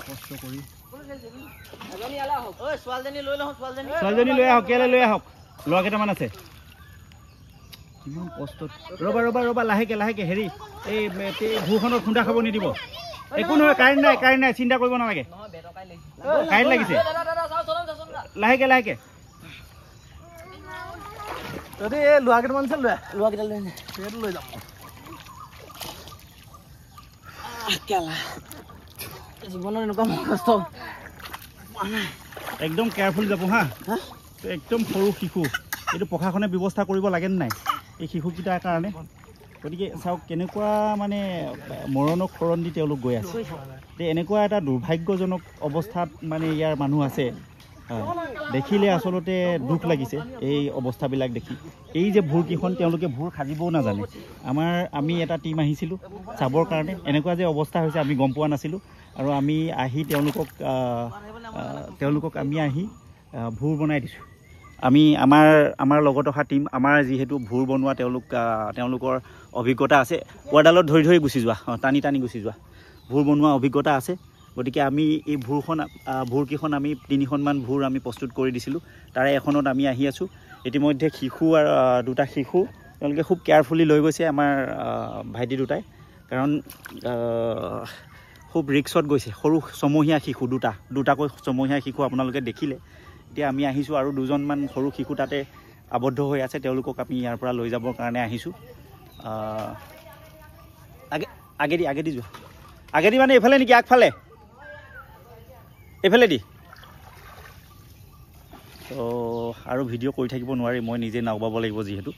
কষ্ট কৰি ছোৱালীজনী লৈ আহক কেলে লৈ আহক ল'ৰা কেইটামান আছে ইমান কষ্ট ৰ'বা ৰ'বা ৰ'বা লাহেকে লাহেকে হেৰি এই ভূখনত খুন্দা খাব নিদিব একো নহয় কাৰেণ্ট নাই চিন্তা কৰিব নালাগে কাৰেণ্ট লাগিছে লাহেকে লাহেকে যদি এই লোৱা কেইটামান আছে লোৱা কেইটা লৈ যাম জীৱনৰ এনেকুৱা কষ্ট একদম কেয়াৰফুল যাব হা একদম সৰু শিশু এইটো প্ৰশাসনে ব্যৱস্থা কৰিব লাগে নাই এই শিশুকেইটাৰ কাৰণে গতিকে চাওক কেনেকুৱা মানে মৰণক শৰণ দি তেওঁলোক গৈ আছে এনেকুৱা এটা দুৰ্ভাগ্যজনক অৱস্থাত মানে ইয়াৰ মানুহ আছে দেখিলে আচলতে দুখ লাগিছে এই অৱস্থাবিলাক দেখি এই যে ভূৰকেইখন তেওঁলোকে ভূৰ সাজিবও নাজানে আমি এটা টীম আহিছিলোঁ চাবৰ কাৰণে এনেকুৱা যে অৱস্থা হৈছে আমি গম পোৱা নাছিলোঁ আৰু আমি আহি তেওঁলোকক আমি আহি ভূৰ বনাই দিছোঁ আমাৰ লগত অহা টীম আমাৰ যিহেতু ভূৰ বনোৱা তেওঁলোকৰ অভিজ্ঞতা আছে কোৱাডালত ধৰি ধৰি গুচি যোৱা টানি টানি গুচি যোৱা ভূৰ বনোৱা অভিজ্ঞতা আছে গতিকে আমি এই ভূৰকেইখন আমি 3খনমান ভূৰ আমি প্ৰস্তুত কৰি দিছিলোঁ তাৰে এখনত আমি আহি আছোঁ ইতিমধ্যে শিশু আৰু দুটা শিশু তেওঁলোকে খুব কেয়াৰফুলি লৈ গৈছে আমাৰ ভাইটি দুটাই কাৰণ খুব ৰিক্সত গৈছে সৰু ছমহীয়া শিশু দুটাকৈ ছমহীয়া শিশু আপোনালোকে দেখিলে এতিয়া আমি আহিছোঁ আৰু দুজনমান সৰু শিশু তাতে আবদ্ধ হৈ আছে তেওঁলোকক আমি ইয়াৰ পৰা লৈ যাবৰ কাৰণে আহিছোঁ আগেদি যোৱা আগেদি মানে এইফালে নেকি আগফালে এইফালে দি আৰু ভিডিঅ' কৰি থাকিব নোৱাৰি মই নিজে নাওবাব লাগিব যিহেতু